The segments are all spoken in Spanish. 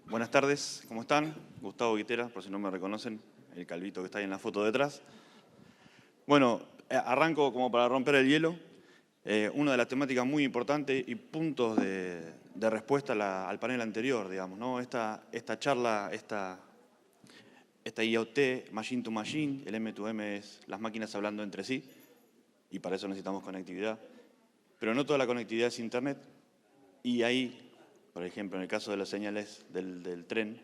Buenas tardes, ¿cómo están? Gustavo Guitera, por si no me reconocen, el calvito que está ahí en la foto detrás. Bueno, arranco como para romper el hielo. Una de las temáticas muy importantes y puntos de respuesta al panel anterior, digamos, ¿no? Esta charla, esta IoT, Machine to Machine, el M2M es las máquinas hablando entre sí, y para eso necesitamos conectividad. Pero no toda la conectividad es Internet, y ahí, por ejemplo, en el caso de las señales del tren,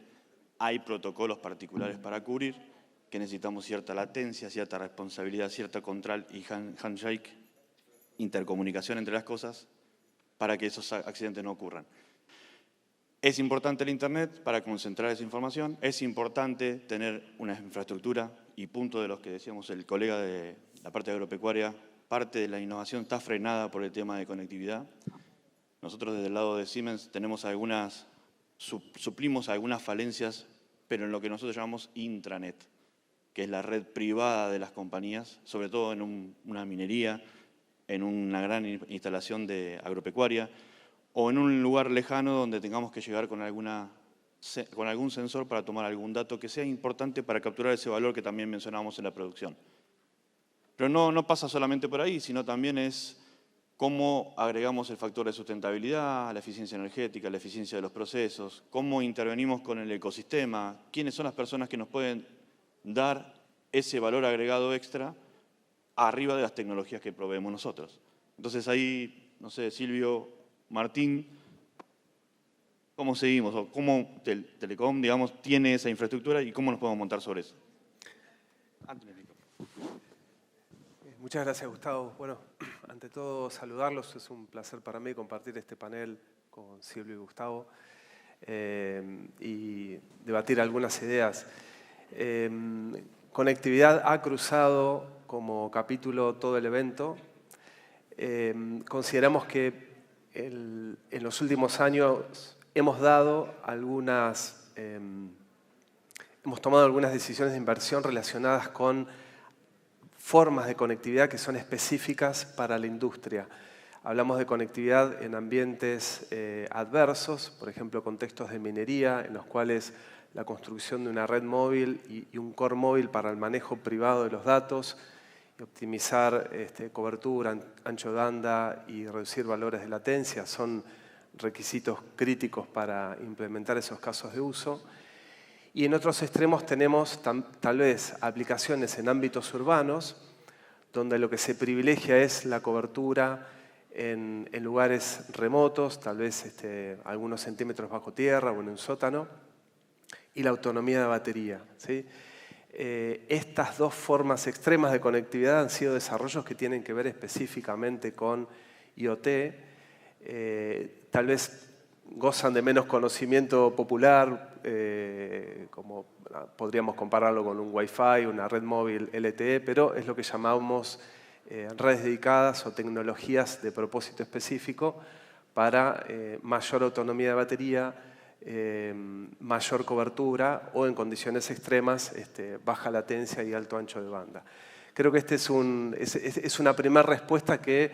hay protocolos particulares para cubrir, que necesitamos cierta latencia, cierta responsabilidad, cierta control y handshake, intercomunicación entre las cosas, para que esos accidentes no ocurran. Es importante el Internet para concentrar esa información, es importante tener una infraestructura, y punto de los que decíamos el colega de la parte agropecuaria, parte de la innovación está frenada por el tema de conectividad. Nosotros desde el lado de Siemens tenemos suplimos algunas falencias, pero en lo que nosotros llamamos intranet, que es la red privada de las compañías, sobre todo en una minería, en una gran instalación de agropecuaria, o en un lugar lejano donde tengamos que llegar con algún sensor para tomar algún dato que sea importante para capturar ese valor que también mencionábamos en la producción. Pero no pasa solamente por ahí, sino también es cómo agregamos el factor de sustentabilidad, la eficiencia energética, la eficiencia de los procesos, cómo intervenimos con el ecosistema, quiénes son las personas que nos pueden dar ese valor agregado extra arriba de las tecnologías que proveemos nosotros. Entonces ahí, no sé, Silvio, Martín, ¿cómo seguimos? ¿O cómo Telecom, digamos, tiene esa infraestructura y cómo nos podemos montar sobre eso? Muchas gracias, Gustavo. Bueno, ante todo saludarlos. Es un placer para mí compartir este panel con Silvio y Gustavo y debatir algunas ideas. Conectividad ha cruzado como capítulo todo el evento. Consideramos que en los últimos años hemos tomado algunas decisiones de inversión relacionadas con formas de conectividad que son específicas para la industria. Hablamos de conectividad en ambientes adversos, por ejemplo, contextos de minería, en los cuales la construcción de una red móvil y un core móvil para el manejo privado de los datos, y optimizar cobertura, ancho de banda y reducir valores de latencia son requisitos críticos para implementar esos casos de uso. Y en otros extremos tenemos tal vez aplicaciones en ámbitos urbanos, donde lo que se privilegia es la cobertura en lugares remotos, tal vez algunos centímetros bajo tierra o en un sótano, y la autonomía de batería, ¿sí? Estas dos formas extremas de conectividad han sido desarrollos que tienen que ver específicamente con IoT. Tal vez gozan de menos conocimiento popular, como podríamos compararlo con un Wi-Fi, una red móvil LTE, pero es lo que llamamos redes dedicadas o tecnologías de propósito específico para mayor autonomía de batería, mayor cobertura o en condiciones extremas baja latencia y alto ancho de banda. Creo que es una primera respuesta que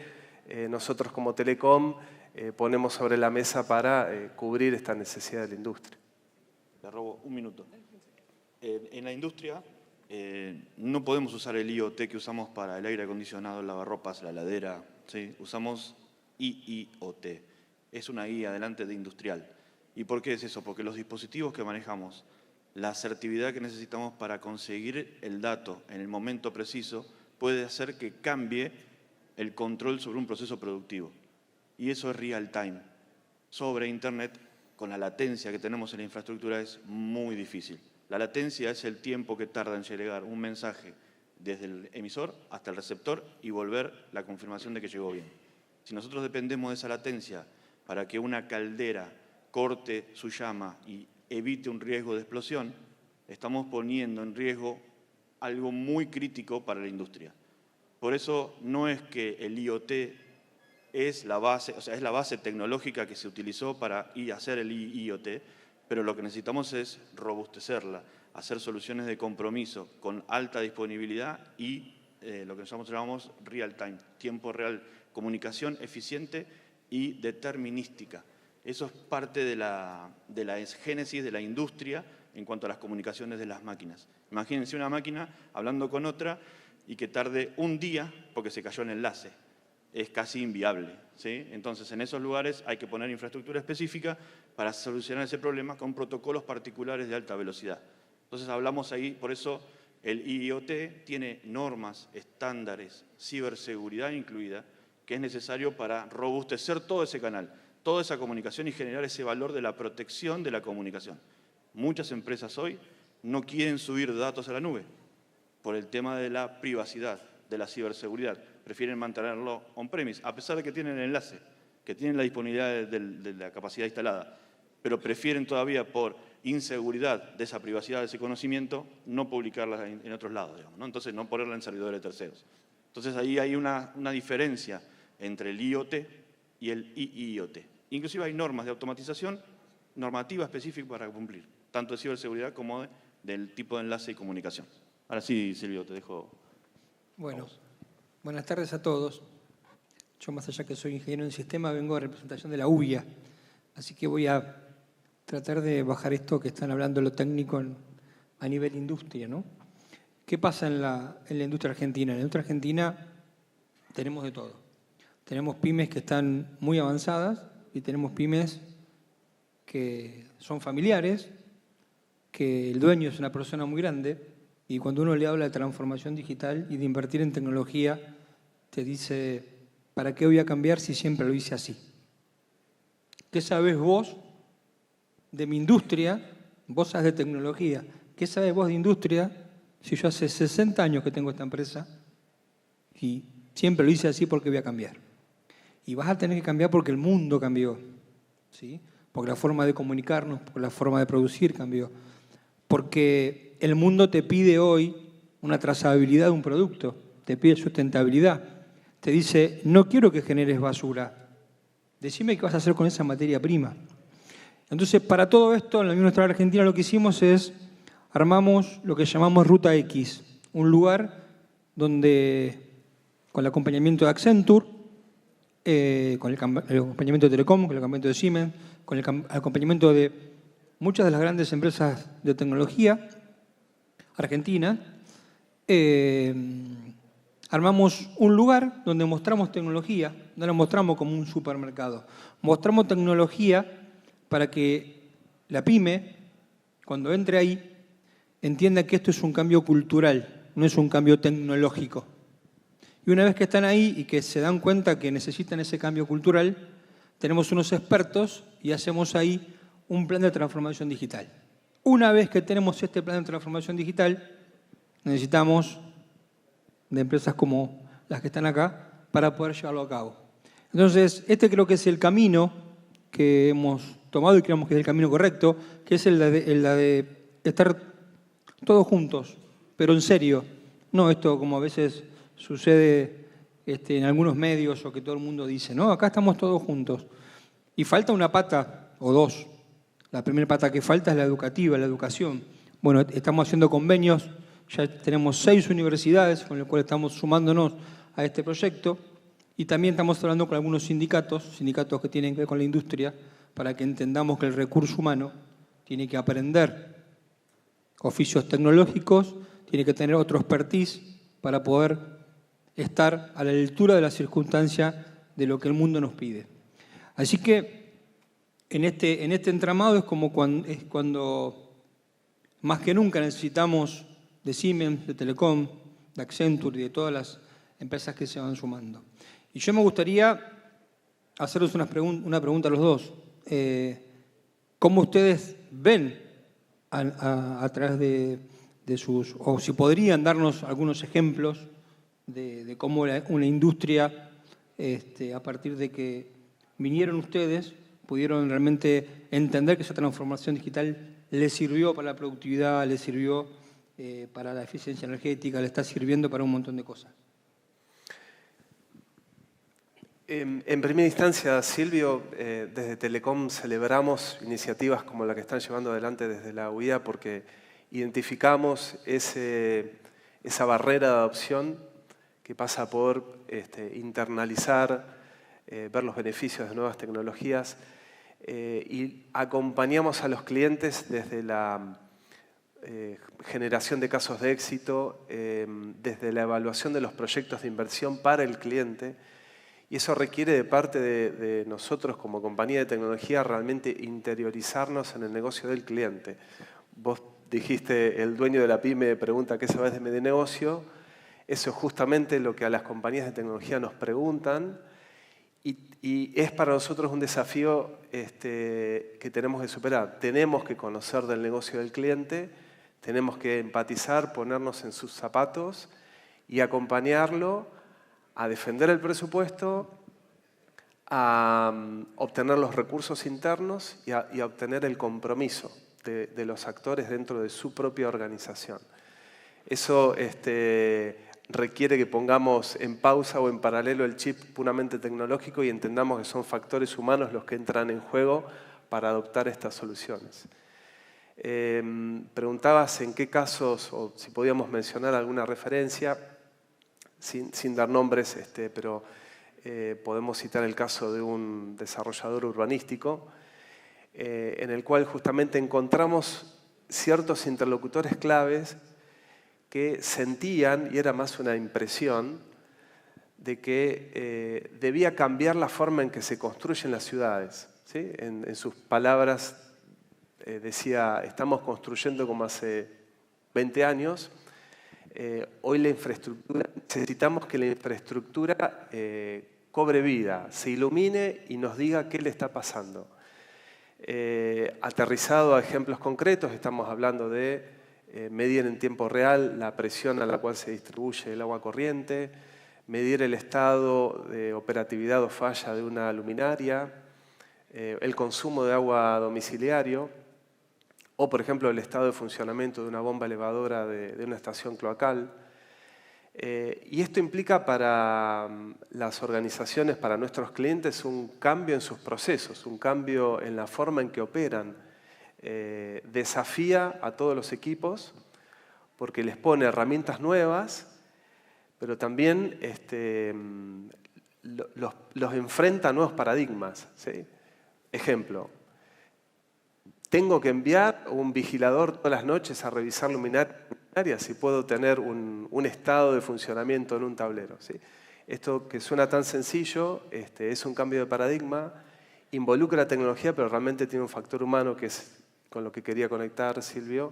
nosotros como Telecom ponemos sobre la mesa para cubrir esta necesidad de la industria. Le robo un minuto. En la industria no podemos usar el IoT que usamos para el aire acondicionado, el lavarropas, la heladera, ¿sí? Usamos IIoT. Es una I adelante de industrial. ¿Y por qué es eso? Porque los dispositivos que manejamos, la asertividad que necesitamos para conseguir el dato en el momento preciso, puede hacer que cambie el control sobre un proceso productivo. Y eso es real time. Sobre Internet, con la latencia que tenemos en la infraestructura, es muy difícil. La latencia es el tiempo que tarda en llegar un mensaje desde el emisor hasta el receptor y volver la confirmación de que llegó bien. Si nosotros dependemos de esa latencia para que una caldera corte su llama y evite un riesgo de explosión, estamos poniendo en riesgo algo muy crítico para la industria. Por eso no es que el IoT es la base, o sea, es la base tecnológica que se utilizó para hacer el IoT, pero lo que necesitamos es robustecerla, hacer soluciones de compromiso con alta disponibilidad y lo que nosotros llamamos real time, tiempo real, comunicación eficiente y determinística. Eso es parte de la génesis de la industria en cuanto a las comunicaciones de las máquinas. Imagínense una máquina hablando con otra y que tarde un día porque se cayó el enlace. Es casi inviable, ¿sí? Entonces, en esos lugares hay que poner infraestructura específica para solucionar ese problema con protocolos particulares de alta velocidad. Entonces, hablamos ahí, por eso el IoT tiene normas, estándares, ciberseguridad incluida, que es necesario para robustecer todo ese canal, toda esa comunicación y generar ese valor de la protección de la comunicación. Muchas empresas hoy no quieren subir datos a la nube por el tema de la privacidad, de la ciberseguridad. Prefieren mantenerlo on-premise, a pesar de que tienen el enlace, que tienen la disponibilidad de la capacidad instalada, pero prefieren todavía por inseguridad de esa privacidad, de ese conocimiento, no publicarla en otros lados, digamos, ¿no? Entonces, no ponerla en servidores terceros. Entonces, ahí hay una diferencia entre el IoT y el IIoT. Inclusive hay normas de automatización, normativa específica para cumplir, tanto de ciberseguridad como del tipo de enlace y comunicación. Ahora sí, Silvio, te dejo. Bueno, buenas tardes a todos. Yo, más allá que soy ingeniero en sistema, vengo de representación de la UBIA, así que voy a tratar de bajar esto que están hablando lo técnico a nivel industria, ¿no? ¿Qué pasa en la industria argentina? En la industria argentina tenemos de todo. Tenemos pymes que están muy avanzadas y tenemos pymes que son familiares, que el dueño es una persona muy grande y cuando uno le habla de transformación digital y de invertir en tecnología, te dice, ¿para qué voy a cambiar si siempre lo hice así? ¿Qué sabés vos de mi industria? Vos sabés de tecnología. ¿Qué sabés vos de industria si yo hace 60 años que tengo esta empresa y siempre lo hice así porque voy a cambiar? Y vas a tener que cambiar porque el mundo cambió, ¿sí? Porque la forma de comunicarnos, porque la forma de producir cambió. Porque el mundo te pide hoy una trazabilidad de un producto, te pide sustentabilidad. Te dice, no quiero que generes basura, decime qué vas a hacer con esa materia prima. Entonces, para todo esto, en la Unión Industrial Argentina lo que hicimos es, armamos lo que llamamos Ruta X, un lugar donde, con el acompañamiento de Accenture, con el acompañamiento de Telecom, con el acompañamiento de Siemens, con el acompañamiento de muchas de las grandes empresas de tecnología argentinas, armamos un lugar donde mostramos tecnología, no la mostramos como un supermercado, mostramos tecnología para que la pyme, cuando entre ahí, entienda que esto es un cambio cultural, no es un cambio tecnológico. Y una vez que están ahí y que se dan cuenta que necesitan ese cambio cultural, tenemos unos expertos y hacemos ahí un plan de transformación digital. Una vez que tenemos este plan de transformación digital, necesitamos de empresas como las que están acá para poder llevarlo a cabo. Entonces, este creo que es el camino que hemos tomado y creemos que es el camino correcto, que es el de estar todos juntos, pero en serio. No esto como a veces sucede en algunos medios o que todo el mundo dice, no, acá estamos todos juntos. Y falta una pata o dos. La primera pata que falta es la educativa, la educación. Bueno, estamos haciendo convenios, ya tenemos 6 universidades con las cuales estamos sumándonos a este proyecto y también estamos hablando con algunos sindicatos que tienen que ver con la industria, para que entendamos que el recurso humano tiene que aprender oficios tecnológicos, tiene que tener otro expertise para poder estar a la altura de la circunstancia de lo que el mundo nos pide. Así que en este entramado es como cuando más que nunca necesitamos de Siemens, de Telecom, de Accenture y de todas las empresas que se van sumando. Y yo me gustaría hacerles una pregunta a los dos. ¿Cómo ustedes ven a través de sus, o si podrían darnos algunos ejemplos de cómo una industria, a partir de que vinieron ustedes, pudieron realmente entender que esa transformación digital les sirvió para la productividad, les sirvió para la eficiencia energética, le está sirviendo para un montón de cosas? En primera instancia, Silvio, desde Telecom celebramos iniciativas como la que están llevando adelante desde la UIA porque identificamos esa barrera de adopción que pasa por internalizar, ver los beneficios de nuevas tecnologías. y acompañamos a los clientes desde la generación de casos de éxito, desde la evaluación de los proyectos de inversión para el cliente, y eso requiere de parte de nosotros como compañía de tecnología realmente interiorizarnos en el negocio del cliente. Vos dijiste, el dueño de la pyme pregunta qué sabes de mi negocio. Eso es justamente lo que a las compañías de tecnología nos preguntan, y es para nosotros un desafío que tenemos que superar. Tenemos que conocer del negocio del cliente, tenemos que empatizar, ponernos en sus zapatos y acompañarlo a defender el presupuesto, a obtener los recursos internos y a obtener el compromiso de los actores dentro de su propia organización. Eso requiere que pongamos en pausa o en paralelo el chip puramente tecnológico y entendamos que son factores humanos los que entran en juego para adoptar estas soluciones. Preguntabas en qué casos, o si podíamos mencionar alguna referencia, sin dar nombres, pero podemos citar el caso de un desarrollador urbanístico, en el cual justamente encontramos ciertos interlocutores claves que sentían, y era más una impresión, de que debía cambiar la forma en que se construyen las ciudades, ¿sí? En sus palabras decía, estamos construyendo como hace 20 años, hoy la infraestructura, necesitamos que la infraestructura cobre vida, se ilumine y nos diga qué le está pasando. Aterrizado a ejemplos concretos, estamos hablando de medir en tiempo real la presión a la cual se distribuye el agua corriente, medir el estado de operatividad o falla de una luminaria, el consumo de agua domiciliario, o por ejemplo el estado de funcionamiento de una bomba elevadora de una estación cloacal. Y esto implica para las organizaciones, para nuestros clientes, un cambio en sus procesos, un cambio en la forma en que operan. Desafía a todos los equipos porque les pone herramientas nuevas, pero también los enfrenta a nuevos paradigmas, ¿sí? Ejemplo, tengo que enviar un vigilador todas las noches a revisar luminarias si puedo tener un estado de funcionamiento en un tablero, ¿sí? Esto que suena tan sencillo es un cambio de paradigma, involucra la tecnología, pero realmente tiene un factor humano que es con lo que quería conectar Silvio,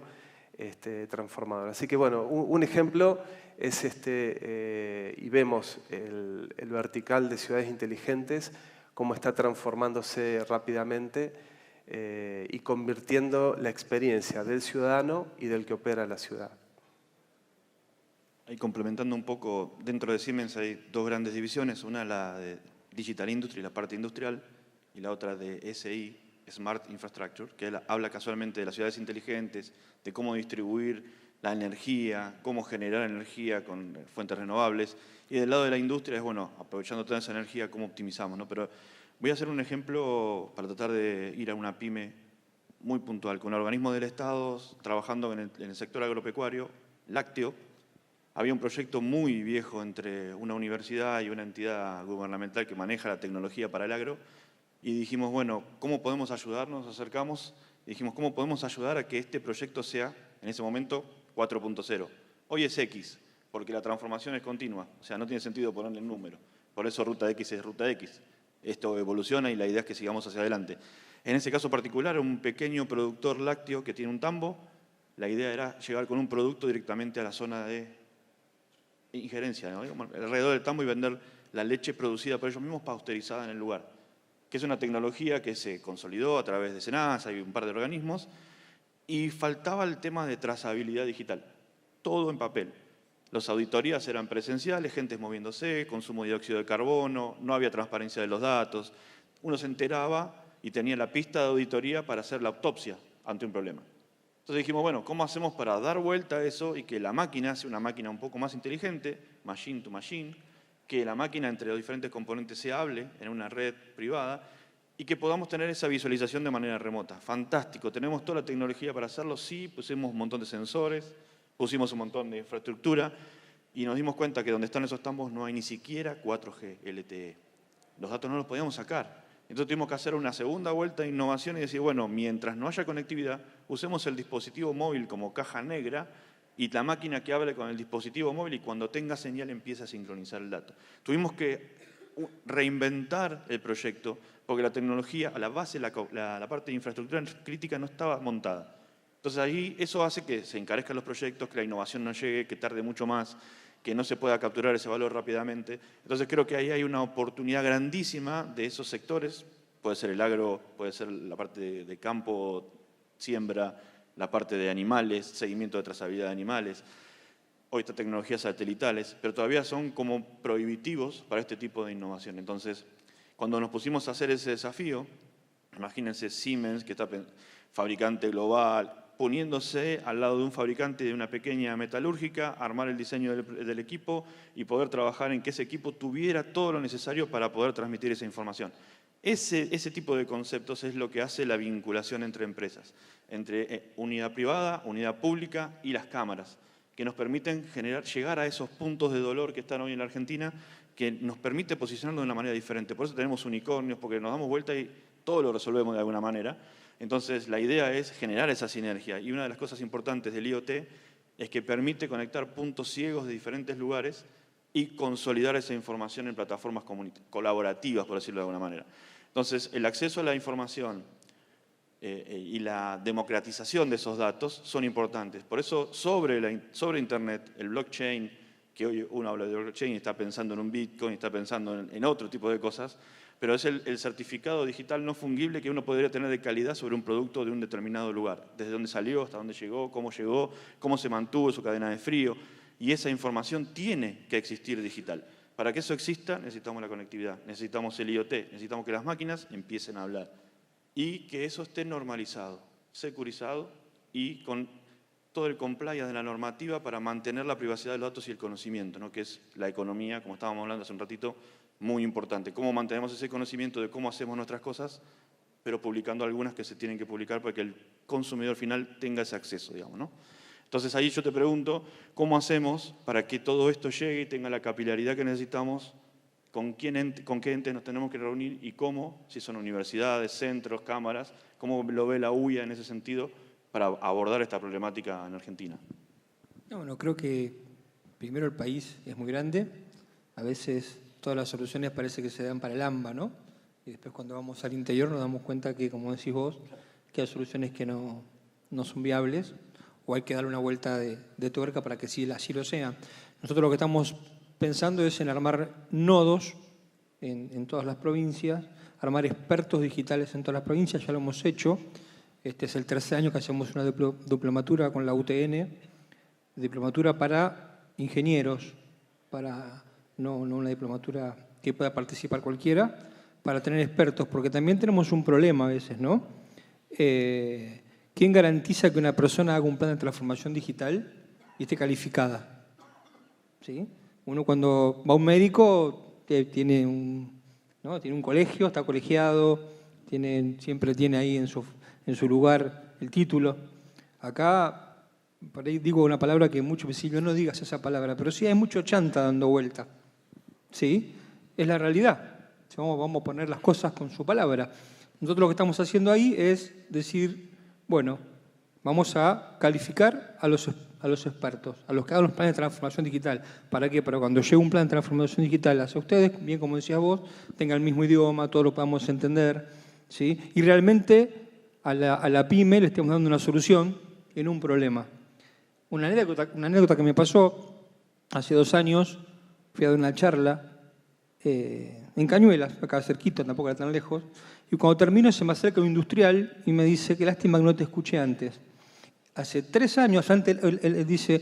transformador. Así que bueno, un ejemplo es y vemos el vertical de ciudades inteligentes, cómo está transformándose rápidamente y convirtiendo la experiencia del ciudadano y del que opera la ciudad. Ahí complementando un poco, dentro de Siemens hay dos grandes divisiones, una la de Digital Industry, la parte industrial, y la otra de SI, Smart Infrastructure, que habla casualmente de las ciudades inteligentes, de cómo distribuir la energía, cómo generar energía con fuentes renovables. Y del lado de la industria es, bueno, aprovechando toda esa energía, cómo optimizamos, ¿no? Pero voy a hacer un ejemplo para tratar de ir a una pyme muy puntual, con organismos del Estado, trabajando en el sector agropecuario, lácteo. Había un proyecto muy viejo entre una universidad y una entidad gubernamental que maneja la tecnología para el agro, y dijimos, bueno, ¿cómo podemos ayudar? Nos acercamos y dijimos, ¿cómo podemos ayudar a que este proyecto sea, en ese momento, 4.0? Hoy es X, porque la transformación es continua, o sea, no tiene sentido ponerle el número. Por eso Ruta X es Ruta X. Esto evoluciona y la idea es que sigamos hacia adelante. En ese caso particular, un pequeño productor lácteo que tiene un tambo, la idea era llegar con un producto directamente a la zona de injerencia, ¿no? Alrededor del tambo, y vender la leche producida por ellos mismos pasteurizada en el lugar, que es una tecnología que se consolidó a través de SENASA y un par de organismos, y faltaba el tema de trazabilidad digital, todo en papel. Las auditorías eran presenciales, gente moviéndose, consumo de dióxido de carbono, no había transparencia de los datos. Uno se enteraba y tenía la pista de auditoría para hacer la autopsia ante un problema. Entonces dijimos, bueno, ¿cómo hacemos para dar vuelta a eso y que la máquina sea una máquina un poco más inteligente, machine to machine, que la máquina entre los diferentes componentes se hable en una red privada y que podamos tener esa visualización de manera remota? Fantástico, tenemos toda la tecnología para hacerlo, sí, pusimos un montón de sensores, pusimos un montón de infraestructura y nos dimos cuenta que donde están esos tambos no hay ni siquiera 4G LTE. Los datos no los podíamos sacar. Entonces tuvimos que hacer una segunda vuelta de innovación y decir, bueno, mientras no haya conectividad, usemos el dispositivo móvil como caja negra y la máquina que hable con el dispositivo móvil y cuando tenga señal empieza a sincronizar el dato. Tuvimos que reinventar el proyecto porque la tecnología, a la base, la parte de infraestructura crítica no estaba montada. Entonces ahí eso hace que se encarezcan los proyectos, que la innovación no llegue, que tarde mucho más, que no se pueda capturar ese valor rápidamente. Entonces creo que ahí hay una oportunidad grandísima de esos sectores, puede ser el agro, puede ser la parte de campo, siembra, la parte de animales, seguimiento de trazabilidad de animales, hoy estas tecnologías satelitales, pero todavía son como prohibitivos para este tipo de innovación. Entonces, cuando nos pusimos a hacer ese desafío, imagínense Siemens, que está fabricante global, poniéndose al lado de un fabricante de una pequeña metalúrgica, armar el diseño del equipo y poder trabajar en que ese equipo tuviera todo lo necesario para poder transmitir esa información. Ese tipo de conceptos es lo que hace la vinculación entre empresas, entre unidad privada, unidad pública y las cámaras, que nos permiten llegar a esos puntos de dolor que están hoy en la Argentina, que nos permite posicionarnos de una manera diferente. Por eso tenemos unicornios, porque nos damos vuelta y todo lo resolvemos de alguna manera. Entonces, la idea es generar esa sinergia. Y una de las cosas importantes del IoT es que permite conectar puntos ciegos de diferentes lugares y consolidar esa información en plataformas colaborativas, por decirlo de alguna manera. Entonces, el acceso a la información y la democratización de esos datos son importantes. Por eso, sobre Internet, el blockchain, que hoy uno habla de blockchain y está pensando en un Bitcoin, está pensando en otro tipo de cosas, pero es el certificado digital no fungible que uno podría tener de calidad sobre un producto de un determinado lugar, desde dónde salió, hasta dónde llegó, cómo se mantuvo su cadena de frío, y esa información tiene que existir digital. Para que eso exista necesitamos la conectividad, necesitamos el IoT, necesitamos que las máquinas empiecen a hablar y que eso esté normalizado, securizado y con todo el compliance de la normativa para mantener la privacidad de los datos y el conocimiento, ¿no? Que es la economía, como estábamos hablando hace un ratito, muy importante. Cómo mantenemos ese conocimiento de cómo hacemos nuestras cosas, pero publicando algunas que se tienen que publicar para que el consumidor final tenga ese acceso, digamos, ¿no? Entonces ahí yo te pregunto, ¿cómo hacemos para que todo esto llegue y tenga la capilaridad que necesitamos? ¿Con qué entes nos tenemos que reunir y cómo? Si son universidades, centros, cámaras, ¿cómo lo ve la UIA en ese sentido para abordar esta problemática en Argentina? Bueno, creo que primero el país es muy grande, a veces todas las soluciones parece que se dan para el AMBA, ¿no? Y después cuando vamos al interior nos damos cuenta que, como decís vos, que hay soluciones que no son viables o hay que darle una vuelta de tuerca para que sí así lo sea. Nosotros lo que estamos pensando es en armar nodos en todas las provincias, armar expertos digitales en todas las provincias, ya lo hemos hecho. Este es el tercer año que hacemos una diplomatura con la UTN, diplomatura para ingenieros, para no una diplomatura que pueda participar cualquiera, para tener expertos, porque también tenemos un problema a veces, ¿no? ¿Quién garantiza que una persona haga un plan de transformación digital y esté calificada? ¿Sí? Uno cuando va a un médico tiene un colegio, está colegiado, siempre tiene ahí en su lugar el título. Acá, por ahí digo una palabra que muchos me dicen, no digas esa palabra, pero sí hay mucho chanta dando vuelta. ¿Sí? Es la realidad. Vamos a poner las cosas con su palabra. Nosotros lo que estamos haciendo ahí es decir, bueno, vamos a calificar a los expertos, a los que hagan los planes de transformación digital. ¿Para qué? Para cuando llegue un plan de transformación digital hacia ustedes, bien como decías vos, tenga el mismo idioma, todos lo podamos entender, ¿sí? Y realmente a la pyme le estemos dando una solución en un problema. Una anécdota que me pasó hace 2 años, fui a dar una charla en Cañuelas, acá cerquita, tampoco era tan lejos, y cuando termino se me acerca un industrial y me dice, qué lástima que no te escuché antes. Hace 3 años, antes, él dice,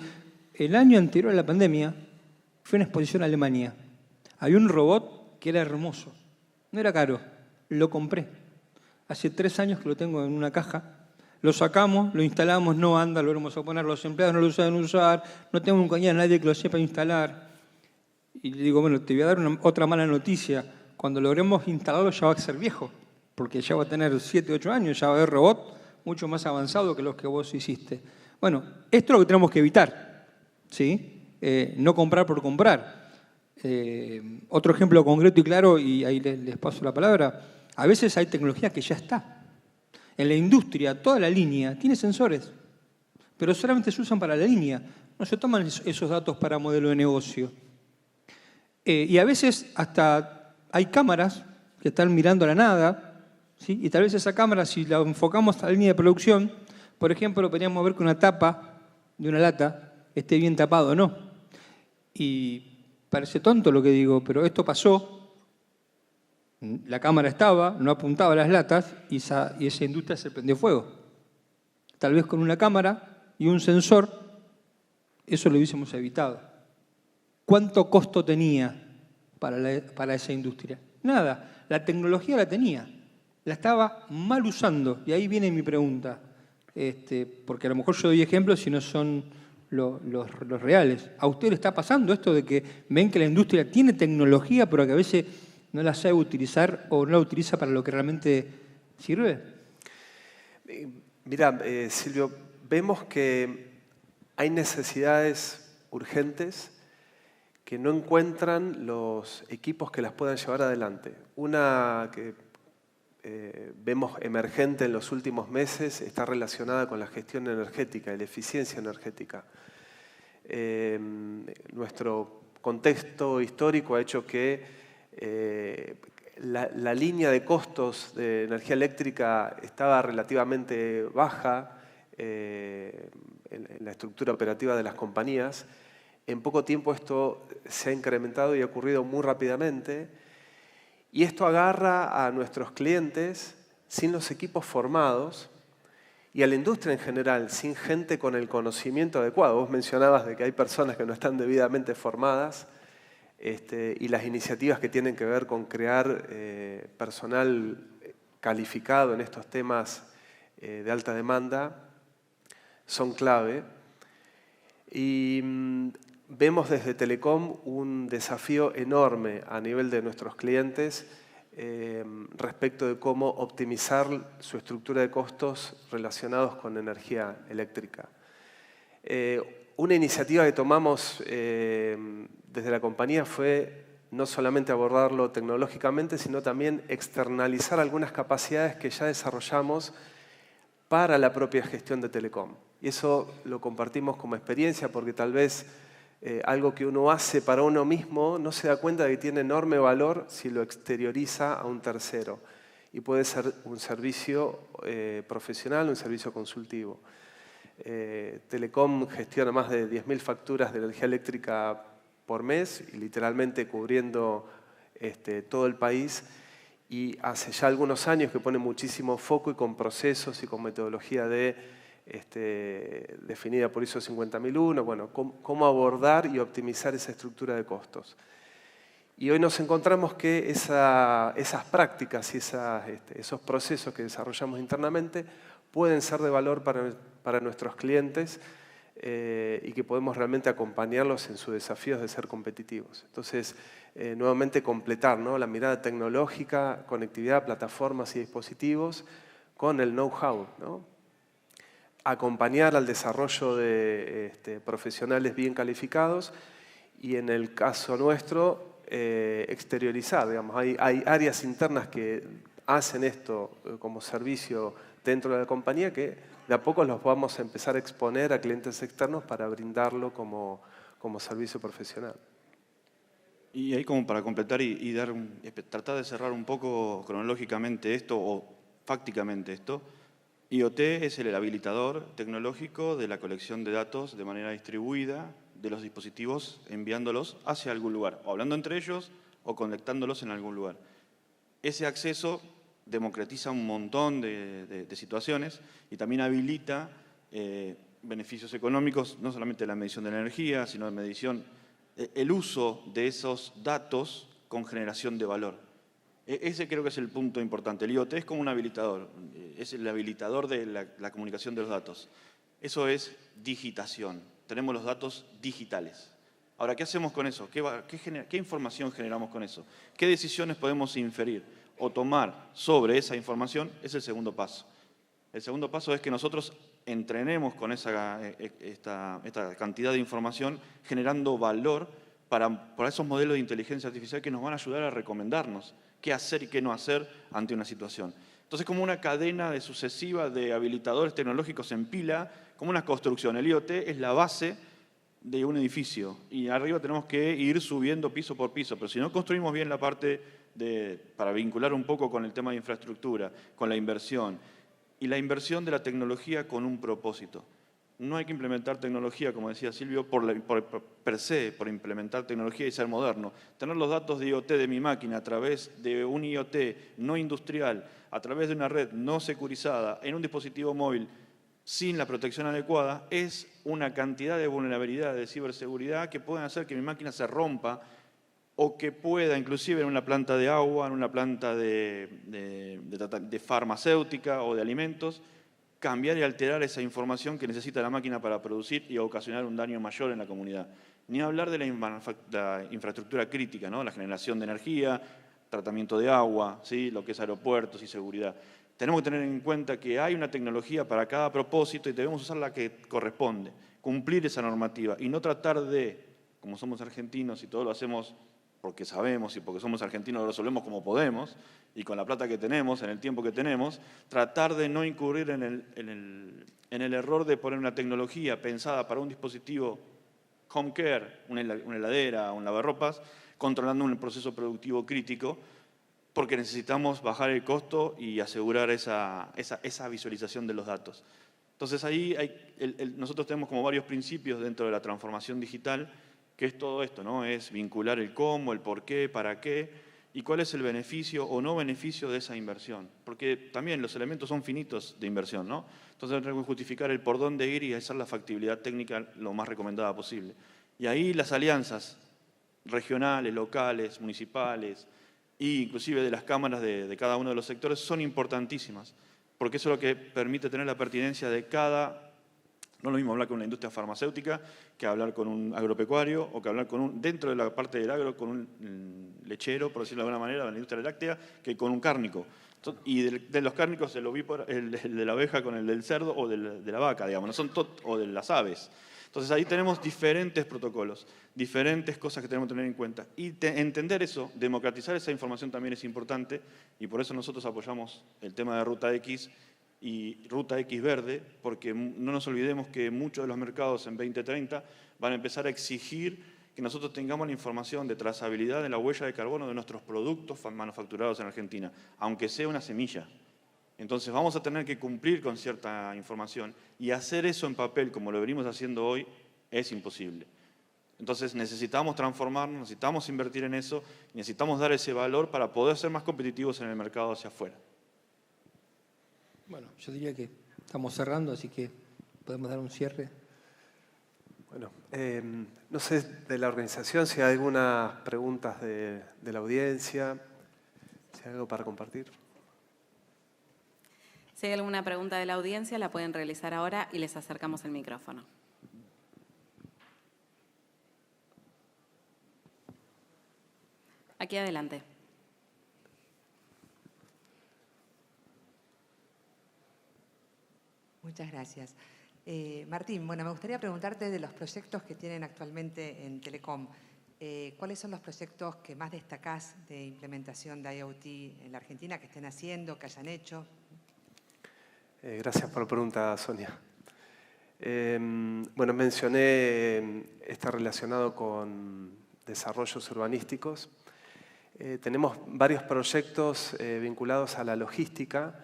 el año anterior a la pandemia, fue a una exposición a Alemania. Había un robot que era hermoso, no era caro, lo compré. Hace 3 años que lo tengo en una caja, lo sacamos, lo instalamos, no anda, lo vamos a poner, los empleados no lo saben usar, no tengo un cañón, nadie que lo sepa instalar. Y le digo, bueno, te voy a dar otra mala noticia. Cuando logremos instalarlo ya va a ser viejo, porque ya va a tener 7, 8 años, ya va a haber robot mucho más avanzado que los que vos hiciste. Bueno, esto es lo que tenemos que evitar, ¿sí? No comprar por comprar. Otro ejemplo concreto y claro, y ahí les paso la palabra, A veces hay tecnología que ya está. En la industria, toda la línea tiene sensores, pero solamente se usan para la línea. No se toman esos datos para modelo de negocio. Y a veces hasta hay cámaras que están mirando a la nada, ¿sí? Y tal vez esa cámara, si la enfocamos a la línea de producción, por ejemplo, podríamos ver que una tapa de una lata esté bien tapado o no. Y parece tonto lo que digo, pero esto pasó, la cámara estaba, no apuntaba a las latas y esa industria se prendió fuego. Tal vez con una cámara y un sensor, eso lo hubiésemos evitado. ¿Cuánto costo tenía para esa industria? Nada, la tecnología la tenía, la estaba mal usando. Y ahí viene mi pregunta, porque a lo mejor yo doy ejemplos y no son los reales. ¿A usted le está pasando esto de que ven que la industria tiene tecnología, pero que a veces no la sabe utilizar o no la utiliza para lo que realmente sirve? Mira, Silvio, vemos que hay necesidades urgentes que no encuentran los equipos que las puedan llevar adelante. Una que vemos emergente en los últimos meses está relacionada con la gestión energética y la eficiencia energética. Nuestro contexto histórico ha hecho que la línea de costos de energía eléctrica estaba relativamente baja en la estructura operativa de las compañías. En poco tiempo esto se ha incrementado y ha ocurrido muy rápidamente. Y esto agarra a nuestros clientes sin los equipos formados y a la industria en general, sin gente con el conocimiento adecuado. Vos mencionabas de que hay personas que no están debidamente formadas y las iniciativas que tienen que ver con crear personal calificado en estos temas de alta demanda son clave. Y vemos desde Telecom un desafío enorme a nivel de nuestros clientes respecto de cómo optimizar su estructura de costos relacionados con energía eléctrica. Una iniciativa que tomamos desde la compañía fue no solamente abordarlo tecnológicamente, sino también externalizar algunas capacidades que ya desarrollamos para la propia gestión de Telecom. Y eso lo compartimos como experiencia porque tal vez algo que uno hace para uno mismo no se da cuenta de que tiene enorme valor si lo exterioriza a un tercero. Y puede ser un servicio profesional, un servicio consultivo. Telecom gestiona más de 10.000 facturas de energía eléctrica por mes y literalmente cubriendo todo el país. Y hace ya algunos años que pone muchísimo foco y con procesos y con metodología definida por ISO 50001, bueno, cómo abordar y optimizar esa estructura de costos. Y hoy nos encontramos que esas prácticas y esos procesos que desarrollamos internamente pueden ser de valor para nuestros clientes y que podemos realmente acompañarlos en sus desafíos de ser competitivos. Entonces, nuevamente completar, ¿no?, la mirada tecnológica, conectividad, plataformas y dispositivos con el know-how, ¿no? Acompañar al desarrollo de profesionales bien calificados y en el caso nuestro exteriorizar. Digamos, hay áreas internas que hacen esto como servicio dentro de la compañía que de a poco los vamos a empezar a exponer a clientes externos para brindarlo como servicio profesional. Y ahí como para completar y tratar de cerrar un poco cronológicamente esto o fácticamente esto, IoT es el habilitador tecnológico de la colección de datos de manera distribuida de los dispositivos, enviándolos hacia algún lugar, o hablando entre ellos o conectándolos en algún lugar. Ese acceso democratiza un montón de situaciones y también habilita beneficios económicos, no solamente de la medición de la energía, sino de medición, el uso de esos datos con generación de valor. Ese creo que es el punto importante. El IoT es como un habilitador, es el habilitador de la comunicación de los datos. Eso es digitación. Tenemos los datos digitales. Ahora, ¿qué hacemos con eso? ¿Qué información generamos con eso? ¿Qué decisiones podemos inferir o tomar sobre esa información? Es el segundo paso. El segundo paso es que nosotros entrenemos con esta cantidad de información generando valor para esos modelos de inteligencia artificial que nos van a ayudar a recomendarnos qué hacer y qué no hacer ante una situación. Entonces, como una cadena sucesiva de habilitadores tecnológicos en pila, como una construcción. El IoT es la base de un edificio y arriba tenemos que ir subiendo piso por piso, pero si no construimos bien la parte para vincular un poco con el tema de infraestructura, con la inversión, y la inversión de la tecnología con un propósito. No hay que implementar tecnología, como decía Silvio, per se, por implementar tecnología y ser moderno. Tener los datos de IoT de mi máquina a través de un IoT no industrial, a través de una red no securizada, en un dispositivo móvil, sin la protección adecuada, es una cantidad de vulnerabilidad de ciberseguridad que pueden hacer que mi máquina se rompa o que pueda, inclusive en una planta de agua, en una planta de farmacéutica o de alimentos, cambiar y alterar esa información que necesita la máquina para producir y ocasionar un daño mayor en la comunidad. Ni hablar de la infraestructura crítica, ¿no? La generación de energía, tratamiento de agua, ¿sí? Lo que es aeropuertos y seguridad. Tenemos que tener en cuenta que hay una tecnología para cada propósito y debemos usar la que corresponde, cumplir esa normativa y no tratar de, como somos argentinos y todo lo hacemos porque sabemos y porque somos argentinos lo resolvemos como podemos y con la plata que tenemos, en el tiempo que tenemos, tratar de no incurrir en el error de poner una tecnología pensada para un dispositivo home care, una heladera, un lavarropas, controlando un proceso productivo crítico, porque necesitamos bajar el costo y asegurar esa visualización de los datos. Entonces ahí nosotros tenemos como varios principios dentro de la transformación digital, que es todo esto, ¿no? Es vincular el cómo, el por qué, para qué, y cuál es el beneficio o no beneficio de esa inversión. Porque también los elementos son finitos de inversión, ¿no? Entonces tenemos que justificar el por dónde ir y hacer la factibilidad técnica lo más recomendada posible. Y ahí las alianzas regionales, locales, municipales, e inclusive de las cámaras de cada uno de los sectores son importantísimas, porque eso es lo que permite tener la pertinencia de cada. No es lo mismo hablar con una industria farmacéutica que hablar con un agropecuario o que hablar dentro de la parte del agro, con un lechero, por decirlo de alguna manera, de la industria láctea, que con un cárnico. Y de los cárnicos, el de la oveja con el del cerdo o de la vaca, digamos, o de las aves. Entonces ahí tenemos diferentes protocolos, diferentes cosas que tenemos que tener en cuenta. Y entender eso, democratizar esa información también es importante y por eso nosotros apoyamos el tema de Ruta X y Ruta X Verde, porque no nos olvidemos que muchos de los mercados en 2030 van a empezar a exigir que nosotros tengamos la información de trazabilidad de la huella de carbono de nuestros productos manufacturados en Argentina, aunque sea una semilla. Entonces vamos a tener que cumplir con cierta información y hacer eso en papel, como lo venimos haciendo hoy, es imposible. Entonces necesitamos transformarnos, necesitamos invertir en eso, necesitamos dar ese valor para poder ser más competitivos en el mercado hacia afuera. Bueno, yo diría que estamos cerrando, así que podemos dar un cierre. Bueno, no sé de la organización si hay algunas preguntas de la audiencia, si hay algo para compartir. Si hay alguna pregunta de la audiencia, la pueden realizar ahora y les acercamos el micrófono. Aquí adelante. Muchas gracias. Martín, bueno, me gustaría preguntarte de los proyectos que tienen actualmente en Telecom. ¿Cuáles son los proyectos que más destacás de implementación de IoT en la Argentina, que estén haciendo, que hayan hecho? Gracias por la pregunta, Sonia. Bueno, mencioné, está relacionado con desarrollos urbanísticos. Tenemos varios proyectos vinculados a la logística,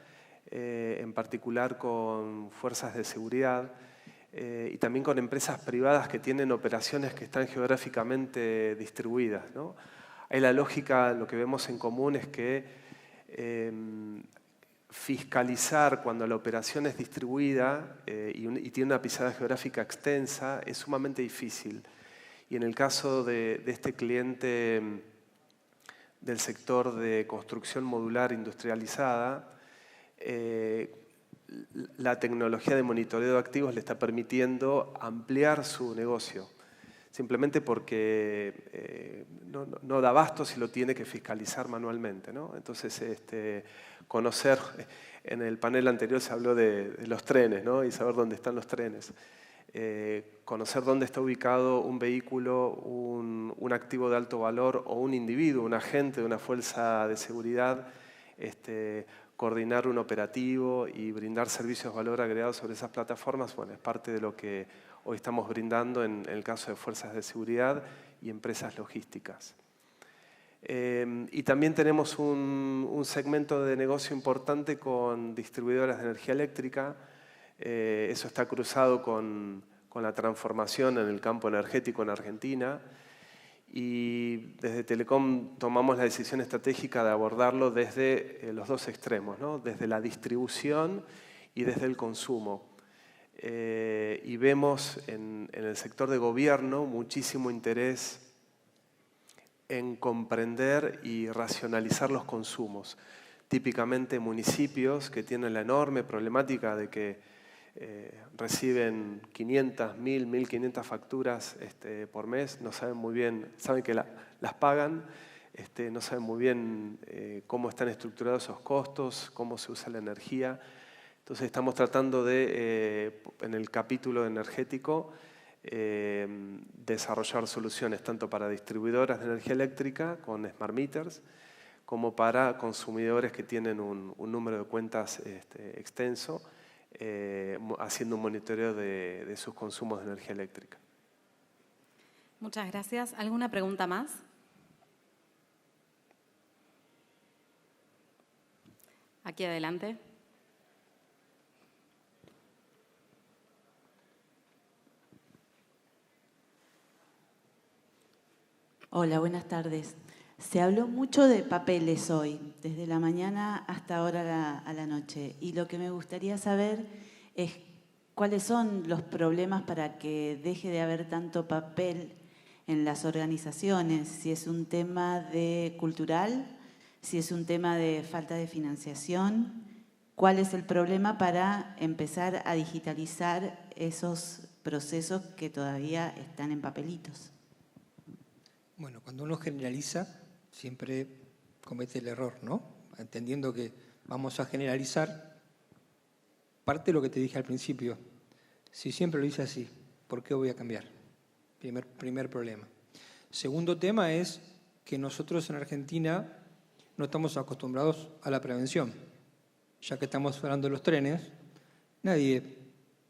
en particular con fuerzas de seguridad y también con empresas privadas que tienen operaciones que están geográficamente distribuidas, ¿no? Ahí la lógica, lo que vemos en común es que fiscalizar cuando la operación es distribuida y tiene una pisada geográfica extensa es sumamente difícil. Y en el caso de este cliente del sector de construcción modular industrializada, la tecnología de monitoreo de activos le está permitiendo ampliar su negocio, simplemente porque no da abasto si lo tiene que fiscalizar manualmente, ¿no? Entonces, conocer, en el panel anterior se habló de los trenes, ¿no? Y saber dónde están los trenes. conocer dónde está ubicado un vehículo, un activo de alto valor o un individuo, un agente de una fuerza de seguridad, coordinar un operativo y brindar servicios de valor agregado sobre esas plataformas, bueno, es parte de lo que hoy estamos brindando en el caso de fuerzas de seguridad y empresas logísticas. Y también tenemos un segmento de negocio importante con distribuidoras de energía eléctrica. Eso está cruzado con la transformación en el campo energético en Argentina. Y desde Telecom tomamos la decisión estratégica de abordarlo desde los dos extremos, ¿no? Desde la distribución y desde el consumo. Y vemos en el sector de gobierno muchísimo interés en comprender y racionalizar los consumos. Típicamente municipios que tienen la enorme problemática de que reciben 500, 1000, 1500 facturas por mes, no saben muy bien, saben que las pagan, no saben muy bien cómo están estructurados esos costos, cómo se usa la energía. Entonces estamos tratando de, en el capítulo energético, desarrollar soluciones tanto para distribuidoras de energía eléctrica con smart meters, como para consumidores que tienen un número de cuentas extenso, haciendo un monitoreo de sus consumos de energía eléctrica. Muchas gracias. ¿Alguna pregunta más? Aquí adelante. Hola, buenas tardes. Se habló mucho de papeles hoy, desde la mañana hasta ahora a la noche. Y lo que me gustaría saber es cuáles son los problemas para que deje de haber tanto papel en las organizaciones. Si es un tema cultural, si es un tema de falta de financiación. ¿Cuál es el problema para empezar a digitalizar esos procesos que todavía están en papelitos? Bueno, cuando uno generaliza, siempre comete el error, ¿no? Entendiendo que vamos a generalizar, parte de lo que te dije al principio. Si siempre lo hice así, ¿por qué voy a cambiar? Primer problema. Segundo tema es que nosotros en Argentina no estamos acostumbrados a la prevención. Ya que estamos hablando de los trenes, nadie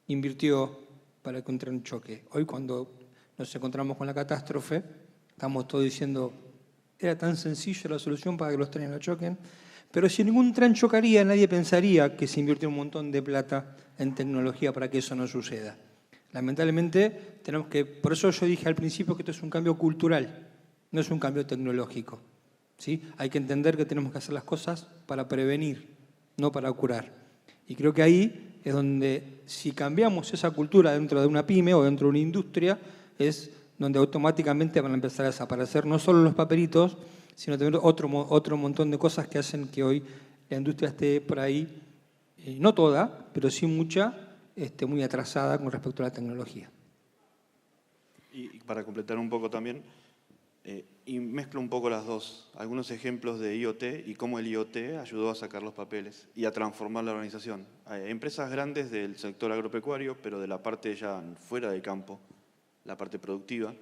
invirtió para que un tren choque. Hoy cuando nos encontramos con la catástrofe, estamos todos diciendo, era tan sencillo la solución para que los trenes no choquen, pero si ningún tren chocaría, nadie pensaría que se invirtió un montón de plata en tecnología para que eso no suceda. Lamentablemente, tenemos que, por eso yo dije al principio que esto es un cambio cultural, no es un cambio tecnológico, ¿sí? Hay que entender que tenemos que hacer las cosas para prevenir, no para curar. Y creo que ahí es donde, si cambiamos esa cultura dentro de una pyme o dentro de una industria, es donde automáticamente van a empezar a desaparecer no solo los papelitos, sino también otro montón de cosas que hacen que hoy la industria esté por ahí, no toda, pero sí mucha, muy atrasada con respecto a la tecnología. Y para completar un poco también, y mezclo un poco las dos, algunos ejemplos de IoT y cómo el IoT ayudó a sacar los papeles y a transformar la organización. Hay empresas grandes del sector agropecuario, pero de la parte ya fuera del campo, la parte productiva.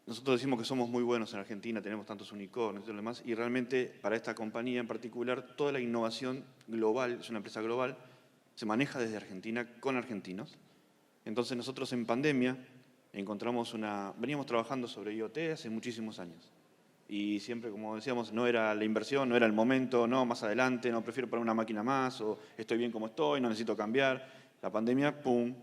Nosotros decimos que somos muy buenos en Argentina, tenemos tantos unicornios y todo lo demás, y realmente para esta compañía en particular, toda la innovación global, es una empresa global, se maneja desde Argentina con argentinos. Entonces nosotros en pandemia veníamos trabajando sobre IoT hace muchísimos años. Y siempre, como decíamos, no era la inversión, no era el momento, no, más adelante, no, prefiero poner una máquina más, o estoy bien como estoy, no necesito cambiar. La pandemia, ¡pum!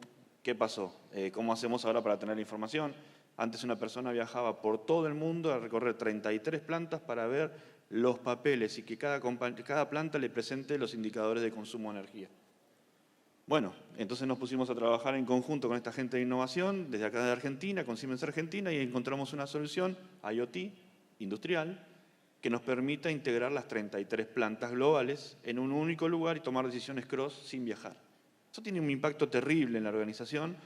¿Qué pasó? ¿Cómo hacemos ahora para tener la información? Antes una persona viajaba por todo el mundo a recorrer 33 plantas para ver los papeles y que cada planta le presente los indicadores de consumo de energía. Bueno, entonces nos pusimos a trabajar en conjunto con esta gente de innovación, desde acá de Argentina, con Siemens Argentina, y encontramos una solución IoT, industrial, que nos permita integrar las 33 plantas globales en un único lugar y tomar decisiones cross sin viajar. Eso tiene un impacto terrible en la organización.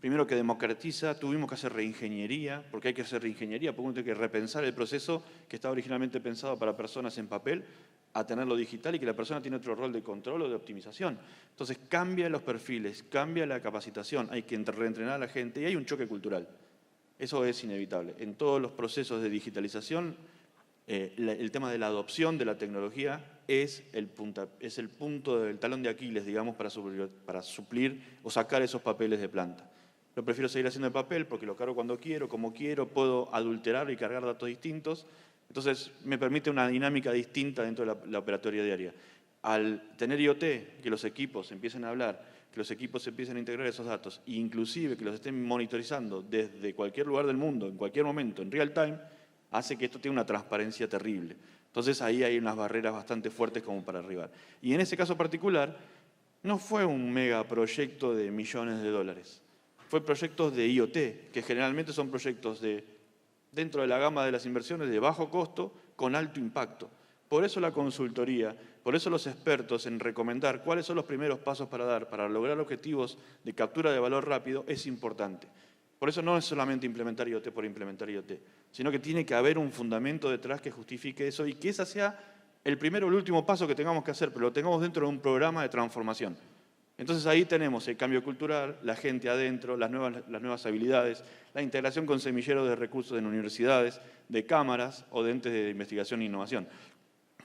Primero que democratiza, tuvimos que hacer reingeniería, porque hay que hacer reingeniería, porque uno tiene que repensar el proceso que estaba originalmente pensado para personas en papel, a tenerlo digital y que la persona tiene otro rol de control o de optimización. Entonces cambia los perfiles, cambia la capacitación, hay que reentrenar a la gente y hay un choque cultural. Eso es inevitable. En todos los procesos de digitalización, el tema de la adopción de la tecnología es el punto del talón de Aquiles, digamos, para suplir o sacar esos papeles de planta. Yo prefiero seguir haciendo el papel porque lo cargo cuando quiero, como quiero, puedo adulterar y cargar datos distintos. Entonces, me permite una dinámica distinta dentro de la operatoria diaria. Al tener IoT, que los equipos empiecen a hablar, que los equipos empiecen a integrar esos datos, e inclusive que los estén monitorizando desde cualquier lugar del mundo, en cualquier momento, en real time, hace que esto tenga una transparencia terrible. Entonces, ahí hay unas barreras bastante fuertes como para arribar. Y en ese caso particular, no fue un megaproyecto de millones de dólares. Fue proyectos de IoT, que generalmente son proyectos dentro de la gama de las inversiones de bajo costo con alto impacto. Por eso la consultoría, por eso los expertos en recomendar cuáles son los primeros pasos para dar, para lograr objetivos de captura de valor rápido, es importante. Por eso no es solamente implementar IoT por implementar IoT, sino que tiene que haber un fundamento detrás que justifique eso y que ese sea el primero o el último paso que tengamos que hacer, pero lo tengamos dentro de un programa de transformación. Entonces ahí tenemos el cambio cultural, la gente adentro, las nuevas habilidades, la integración con semilleros de recursos en universidades, de cámaras o de entes de investigación e innovación.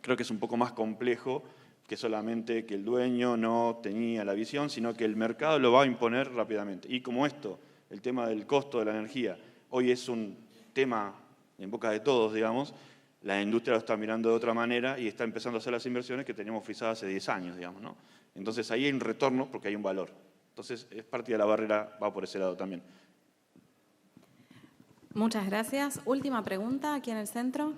Creo que es un poco más complejo que solamente que el dueño no tenía la visión, sino que el mercado lo va a imponer rápidamente. Y como esto, el tema del costo de la energía, hoy es un tema en boca de todos, digamos, la industria lo está mirando de otra manera y está empezando a hacer las inversiones que teníamos frisadas hace 10 años, digamos, ¿no? Entonces ahí hay un retorno porque hay un valor. Entonces es parte de la barrera, va por ese lado también. Muchas gracias. Última pregunta aquí en el centro.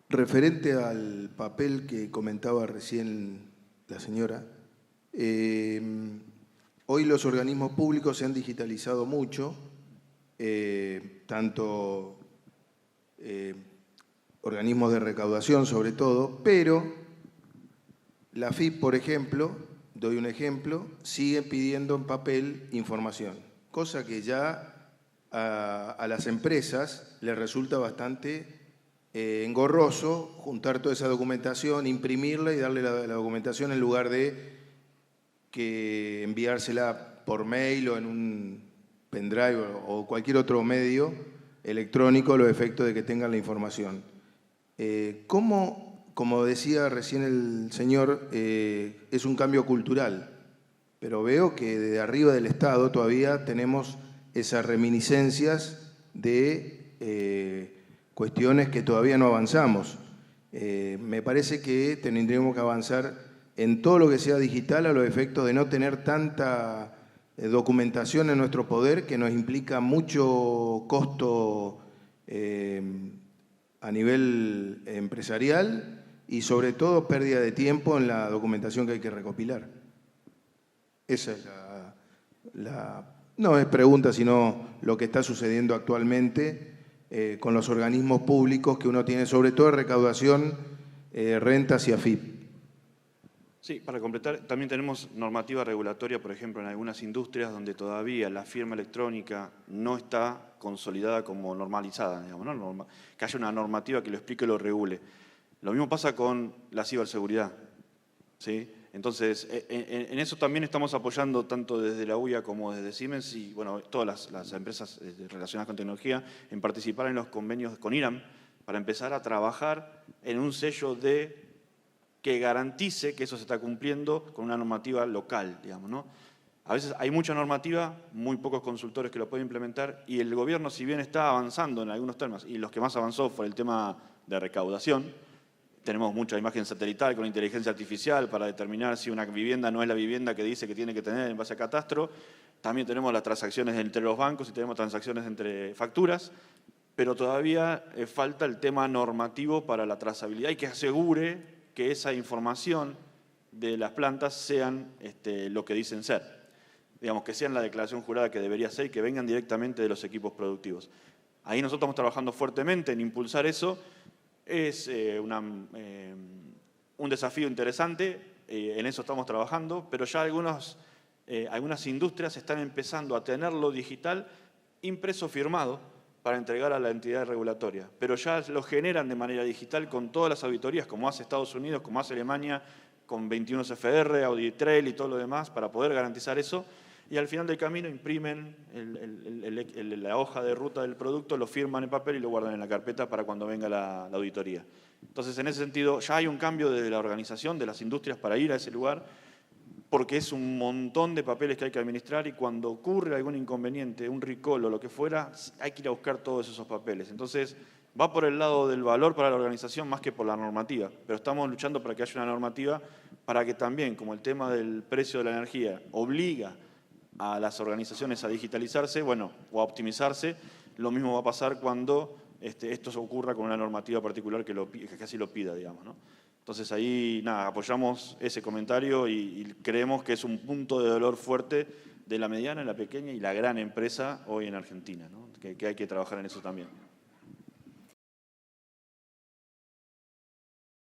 Referente al papel que comentaba recién la señora, hoy los organismos públicos se han digitalizado mucho, tanto organismos de recaudación sobre todo, pero la AFIP, por ejemplo, doy un ejemplo, sigue pidiendo en papel información, cosa que ya a las empresas les resulta bastante engorroso juntar toda esa documentación, imprimirla y darle la documentación en lugar de que enviársela por mail o en un pendrive o cualquier otro medio electrónico a los efectos de que tengan la información. Como decía recién el señor, es un cambio cultural, pero veo que desde arriba del Estado todavía tenemos esas reminiscencias de cuestiones que todavía no avanzamos. Me parece que tendríamos que avanzar en todo lo que sea digital a los efectos de no tener tanta documentación en nuestro poder que nos implica mucho costo a nivel empresarial y sobre todo pérdida de tiempo en la documentación que hay que recopilar. Esa es no es pregunta, sino lo que está sucediendo actualmente con los organismos públicos que uno tiene, sobre todo recaudación, rentas y AFIP. Sí, para completar, también tenemos normativa regulatoria, por ejemplo, en algunas industrias donde todavía la firma electrónica no está consolidada como normalizada, digamos, ¿no? Que haya una normativa que lo explique y lo regule. Lo mismo pasa con la ciberseguridad, ¿sí? Entonces, en eso también estamos apoyando tanto desde la UIA como desde Siemens y bueno, todas las empresas relacionadas con tecnología en participar en los convenios con IRAM para empezar a trabajar en un sello que garantice que eso se está cumpliendo con una normativa local, digamos, ¿no? A veces hay mucha normativa, muy pocos consultores que lo pueden implementar y el gobierno, si bien está avanzando en algunos temas, y los que más avanzó fue el tema de recaudación. Tenemos mucha imagen satelital con inteligencia artificial para determinar si una vivienda no es la vivienda que dice que tiene que tener en base a catastro. También tenemos las transacciones entre los bancos y tenemos transacciones entre facturas, pero todavía falta el tema normativo para la trazabilidad y que asegure que esa información de las plantas sean lo que dicen ser. Digamos, que sean la declaración jurada que debería ser y que vengan directamente de los equipos productivos. Ahí nosotros estamos trabajando fuertemente en impulsar eso. Es un desafío interesante, en eso estamos trabajando, pero ya algunos algunas industrias están empezando a tenerlo digital impreso firmado para entregar a la entidad regulatoria, pero ya lo generan de manera digital con todas las auditorías, como hace Estados Unidos, como hace Alemania, con 21 CFR, Auditrail y todo lo demás, para poder garantizar eso, y al final del camino imprimen la hoja de ruta del producto, lo firman en papel y lo guardan en la carpeta para cuando venga la auditoría. Entonces, en ese sentido, ya hay un cambio de la organización de las industrias para ir a ese lugar, porque es un montón de papeles que hay que administrar y cuando ocurre algún inconveniente, un recall o lo que fuera, hay que ir a buscar todos esos papeles. Entonces, va por el lado del valor para la organización más que por la normativa, pero estamos luchando para que haya una normativa para que también, como el tema del precio de la energía obliga a las organizaciones a digitalizarse, bueno, o a optimizarse, lo mismo va a pasar cuando esto ocurra con una normativa particular que así lo pida, digamos, ¿no? Entonces ahí, nada, apoyamos ese comentario y creemos que es un punto de dolor fuerte de la mediana, la pequeña y la gran empresa hoy en Argentina, ¿no? Que hay que trabajar en eso también.